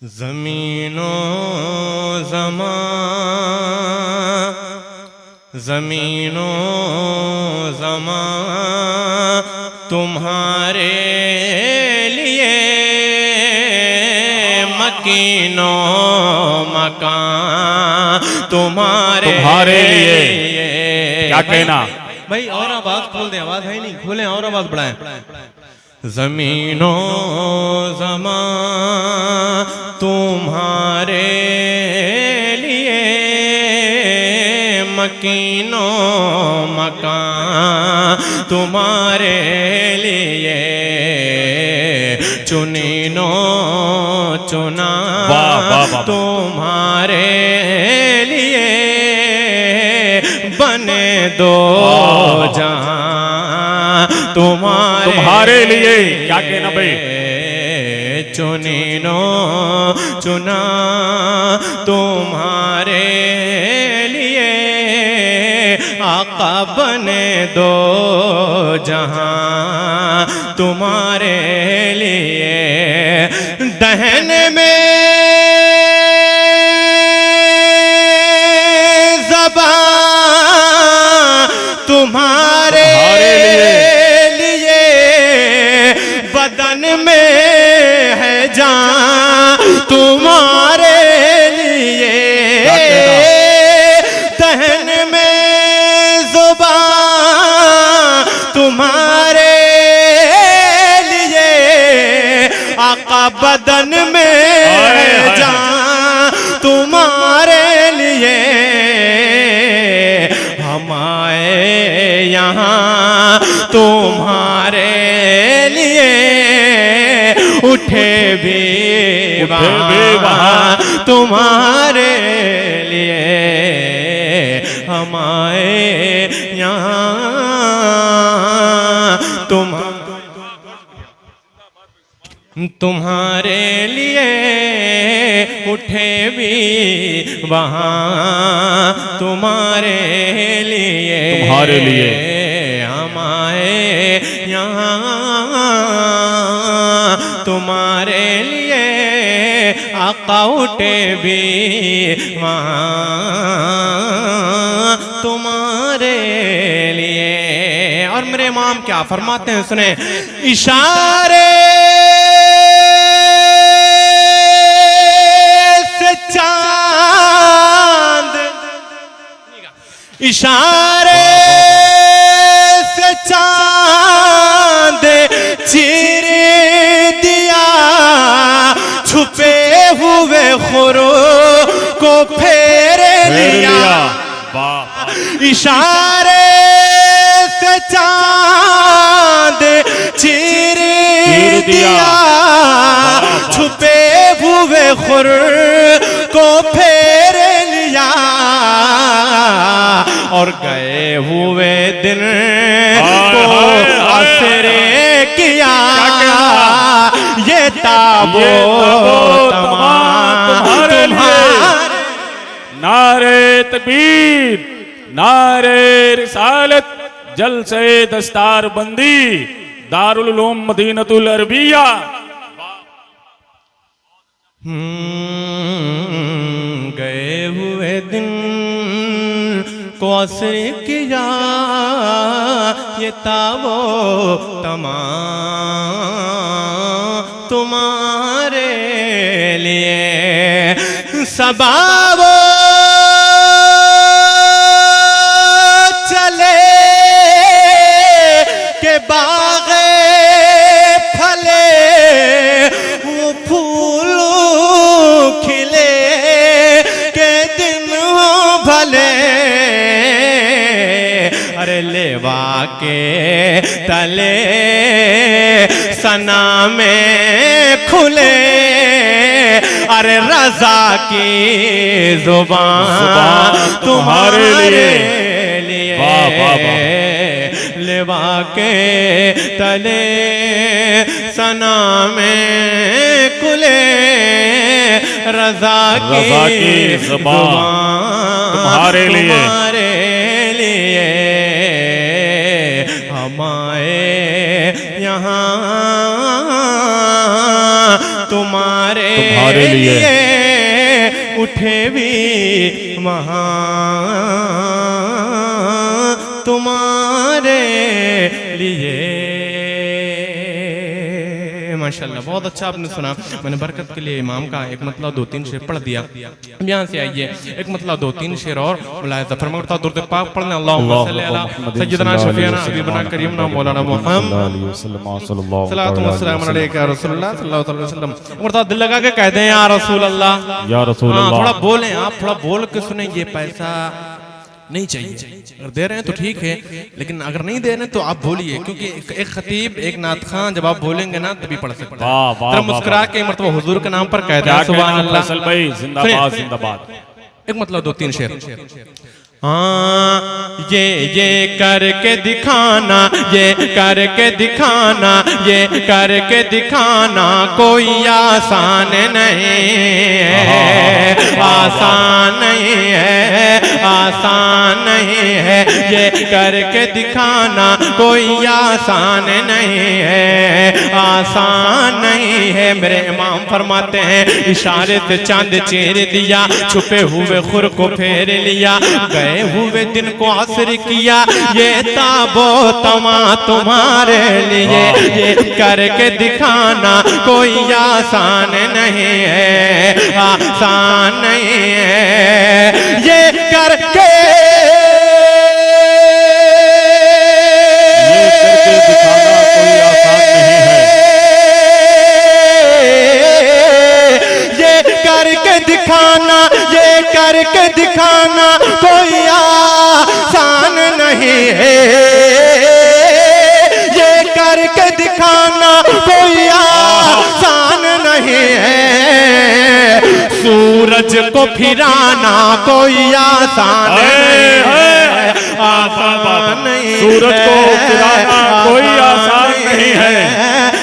ज़मीनो ज़मां तुम्हारे लिए, मकीनो मकान तुम्हारे लिए। क्या कहना भाई? और आवाज खोल दें, आवाज है नहीं, खोलें और आवाज बढ़ाएं। ज़मीनो ज़मां तुम्हारे लिए, मकीनो मकान तुम्हारे लिए, चुनीनो चुना तुम्हारे लिए, बने दो जहां तुम्हारे लिए। क्या कहना भाई? चुनीनो चुना तुम्हारे लिए, आका बने दो जहां तुम्हारे लिए, दहन में तुम्हारे लिए, बदन में है जान तुम्हारे लिए, तहन में ज़ुबान तुम्हारे लिए, आका बदन में है जान तुम्हारे लिए, हमारे यहाँ तुम्हारे लिए, उठे भी वहाँ तुम्हारे लिए, हमारे यहाँ तुम्हारे लिए, उठे भी वहाँ तुम्हारे लिए, हमारे यहाँ तुम्हारे लिए, आका उठे भी वहाँ तुम्हारे लिए। और मेरे इमाम क्या फरमाते हैं सुने, इशारे चांद, इशारे से चांद चीर दिया, छुपे हुए खुरो को फेर लिया, इशारे से चांद चीर दिया, छुपे हुए खुर को फेर लिया, और गए हुए दिन को असरे किया, ये ताबो तुम्हारे नारे तकबीर, नारे रिसालत, जलसे दस्तार बंदी, दारुल उलूम मदीनतुल अरबिया। गए हुए दिन को असर किया, ये ताबो तमाम तुम्हारे लिए, सबाबो चले के बागे फले, वो फूल खिले के दिन भले, अरे लेवा के तले सना में खुले, अरे रजा की जुबान तुम्हारे लिए, लेवा के तले सना में खुले, रजा की जुबान तुम्हारे लिए, हमारे यहाँ तुम्हारे तुम्हारे लिए उठे भी वहाँ तुम्हारे लिए। माशाल्लाह, बहुत अच्छा आपने सुना। मैंने बरकत के लिए इमाम का एक मतलब 2-3 शेर पढ़ दिया। यहाँ से आइए एक मतलब 2-3 शेर और मुलाहिज़ा फरमाइए। दुरूद पाक पढ़ने अल्लाहुम्मा सल्ली अला सय्यिदना शफीअना हबीबना करीमना मौलाना मुहम्मद सल्लल्लाहु अलैहि रसूलुल्लाह सल्लल्लाहु अलैहि वसल्लम। मरता दिल लगा के कह दें या रसूल अल्लाह, या रसूल हाँ, अल्लाह। थोड़ा बोलें आप, थोड़ा बोल के सुने। ये पैसा नहीं चाहिए, अगर दे रहे हैं तो ठीक है, लेकिन अगर नहीं दे रहे हैं तो आप बोलिए, क्योंकि एक खतीब एक नात खां जब आप बोलेंगे ना तभी पढ़ सकते हैं। वाह, वाह, जरा मुस्कुरा के मरतबा हुजूर के नाम पर कहते हैं सुभान अल्लाह। फैसल भाई जिंदाबाद जिंदाबाद। एक मतलब 2-3 शेर। हाँ, ये करके दिखाना, ये करके दिखाना, ये करके दिखाना कोई आसान नहीं है, आसान नहीं है, आसान नहीं है। ये करके दिखाना कोई आसान नहीं है, आसान नहीं है। मेरे इमाम फरमाते हैं इशारे से चांद चीर दिया, छुपे हुए खुर को फेर लिया, गए हुए दिन को असर किया, ये ताबो तमा तुम्हारे लिए। ये करके दिखाना कोई आसान नहीं है, आसान नहीं है। ये करके दिखाना कोई आसान नहीं है। ये करके दिखाना, ये करके दिखाना कोई आसान नहीं है, ये करके दिखाना कोई आसान नहीं है। सूरज को फिराना कोई आसान नहीं है, आसान नहीं है। सूरज को फिराना कोई आसान नहीं है,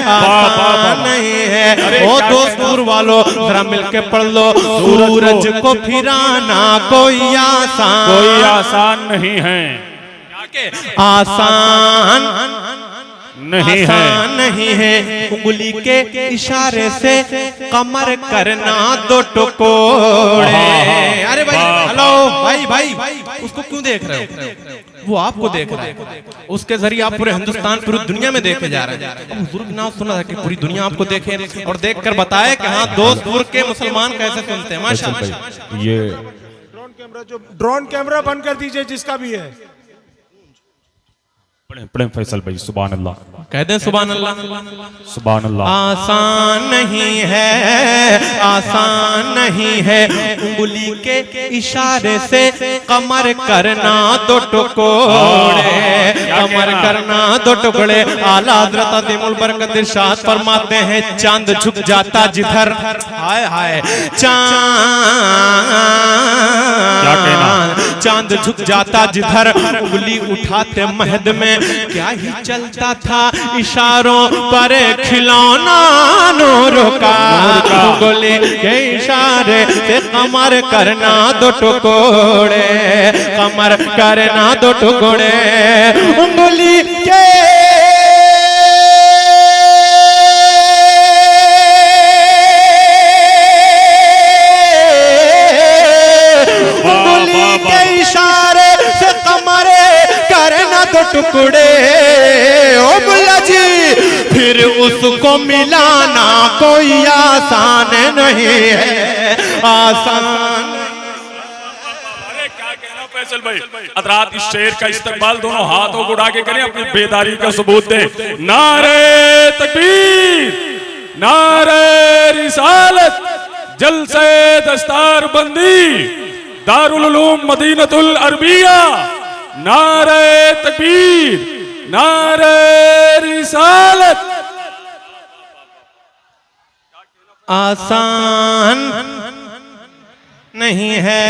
आसान नहीं है। ओ दोस्तपुर वालों जरा मिलके पढ़ लो, सूरज को फिराना कोई आसान नहीं है, आसान नहीं है, आसान नहीं है। उंगली के इशारे से कमर करना 2 टुकड़े। अरे भाई, हेलो भाई, उसको क्यों देख रहे हो? वो आपको देख रहा है, उसके जरिए आप पूरे हिंदुस्तान पूरी दुनिया में देखे जा रहे हैं। अब हुजूर का नाम सुना है कि पूरी दुनिया आपको देखे और देखकर बताए कि हाँ दोस्तपुर के मुसलमान कैसे सुनते हैं। माशाअल्लाह। ये ड्रोन कैमरा बंद कर दीजिए जिसका भी है। पढ़े फैसल भाई सुभान अल्लाह, कह दें सुभान अल्लाह। सुभान अल्लाह। आसान नहीं है, आसान नहीं है। उंगली के इशारे से कमर करना 2 टुकड़े, कमर करना 2 टुकड़े। आला हज़रत अज़ीमुल बरकत इरशाद फरमाते हैं चांद झुक जाता जिधर, हाय हाय चांद झुक जाता जिधर, उंगली उठाते महद में क्या ही चलता था, इशारों पर खिलौना नूरों का। उंगली के इशारे से कमर करना 2 टुकड़े, कमर करना 2 टुकड़े। उंगली के इशारे से कमर करना 2 टुकड़े। ओ बुल्ला जी, फिर उसको मिलाना कोई आसान नहीं है, आसान। अरे क्या कहना फैसल भाई, हज़रात इस शेर का इस्तेमाल दोनों हाथों को उठा के करें, अपनी बेदारी का सबूत दें। नारे तकबीर, नारे रिसालत, जलसे दस्तार बंदी, दारुल उलूम मदीनतुल अरबिया। नारे तकबीर, नारे रिसालत। आसान नहीं है,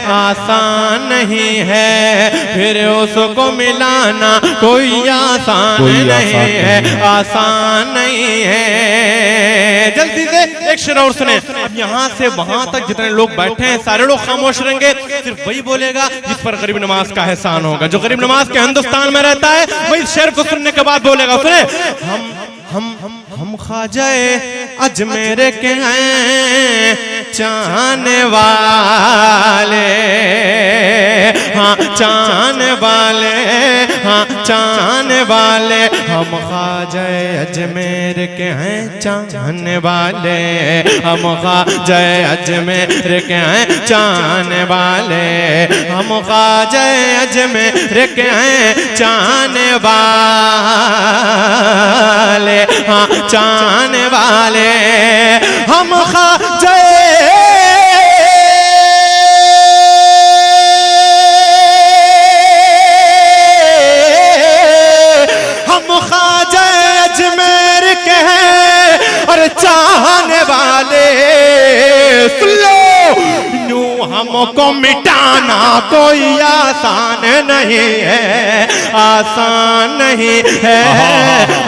आसान नहीं है। फिर उसको मिलाना कोई आसान नहीं है, आसान नहीं है। जल्दी से एक शेर और सुने। अब यहाँ से वहां तक जितने लोग बैठे हैं सारे लोग खामोश रहेंगे, सिर्फ वही बोलेगा जिस पर गरीब नवाज का एहसान होगा। जो गरीब नवाज के हिंदुस्तान में रहता है वही शेर को सुनने के बाद बोलेगा। सुने, हम ख्वाजाए अजमेर के हैं चाहने वाले, हाँ चाहने वाले, हाँ चाहने वाले, हम ख्वाजा अजमेर के हैं चाहने वाले, हम ख्वाजा अजमेर के हैं चाहने वाले, हम ख्वाजा अजमेर के हैं चाहने वाले, हाँ चाहने वाले, हम ख्वाजा चाहने वाले। सुन लो, यूं हमको मिटाना कोई आसान नहीं है, आसान नहीं है,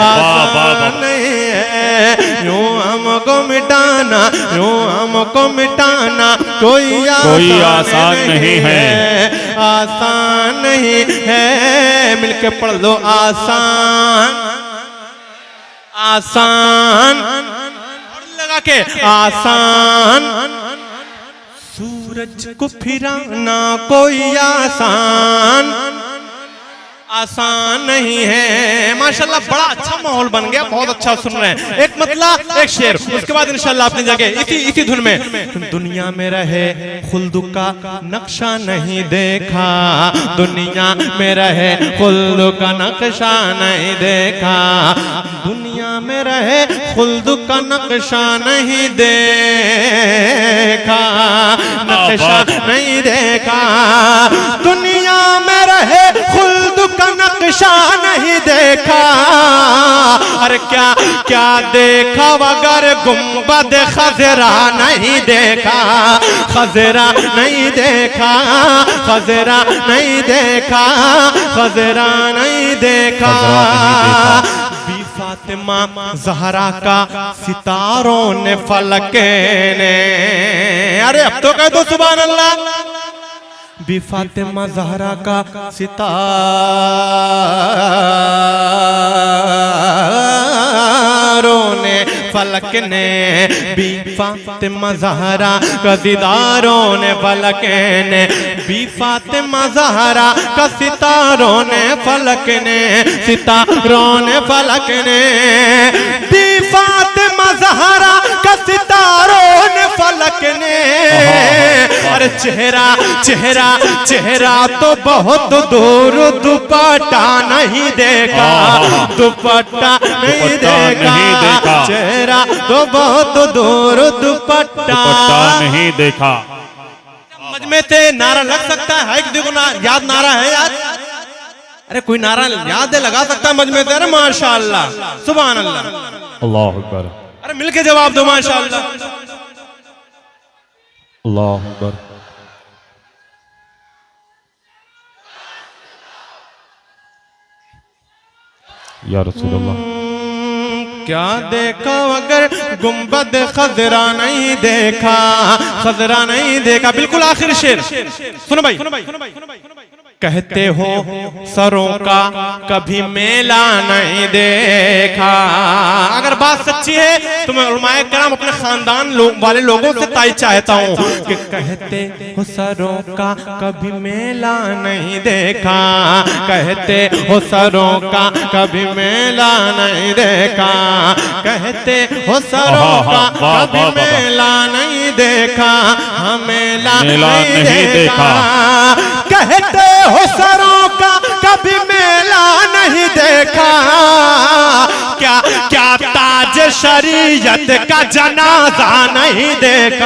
आसान नहीं है। यूं हमको मिटाना, यूं हमको मिटाना कोई आसान नहीं है, आसान नहीं है। मिलके पढ़ लो, आसान आसान लगा के, आसान। सूरज को फिराना कोई आसान आसान नहीं है। माशाल्लाह बड़ा अच्छा माहौल बन गया, बहुत अच्छा सुन रहे हैं। एक मतलब एक शेर, उसके बाद इंशाल्लाह अपनी जगह इसी धुन में। दुनिया में रहे खुल्द का नक्शा नहीं देखा, दुनिया में रहे खुल्द का नक्शा नहीं देखा, दुनिया में रहे खुल्द का नक्शा नहीं देखा, नक्शा नहीं देखा। दुनिया में रहे खुल्द का नक्शा नहीं देखा। अरे क्या क्या देखा अगर गुंबद खजरा नहीं देखा, खजरा नहीं देखा, खजरा नहीं देखा, खजरा नहीं देखा। बी फातिमा ज़हरा का सितारों ने फलक ने, अरे अब तो कह दो सुभान अल्लाह। बी फातिमा ज़हरा का सितारों ने फलक ने, बी फातिमा ज़हरा का सितारों ने फलक ने, बी फातिमा ज़हरा का सितारों ने फलक ने, सितारों ने फलक ने, बी फातिमा ज़हरा का सितारों ने फलक ने। और चेहरा चेहरा चेहरा तो बहुत दूर, दुपट्टा नहीं देखा, दुपट्टा नहीं देखा, चेहरा तो बहुत दूर, दुपट्टा नहीं देखा। मजमे से नारा लग सकता है कि देखो ना, याद नारा है यार। अरे कोई नारा याद है, लगा सकता है मजमे से। अरे माशाअल्लाह सुभान अल्लाह, अल्लाह अकबर। अरे मिलके जवाब दो माशाअल्लाह, अल्लाह अकबर। या रसूल अल्लाह। क्या देखा अगर गुंबद खजरा नहीं देखा, खजरा नहीं देखा। बिल्कुल आखिर शेर सुनो भाई। कहते हो सरों का कभी मेला नहीं देखा। अगर बात सच्ची है तो मैं उलमाए कराम अपने खानदान वाले लोगों से ताई चाहता हूँ कि कहते हो सरों का कभी मेला नहीं देखा, कहते हो सरों का कभी मेला नहीं देखा, कहते हो सरों का कभी मेला नहीं देखा, मेला नहीं देखा। कहते हो सरों का कभी मेला नहीं देखा। क्या क्या ताज शरीयत का जनाजा नहीं देखा।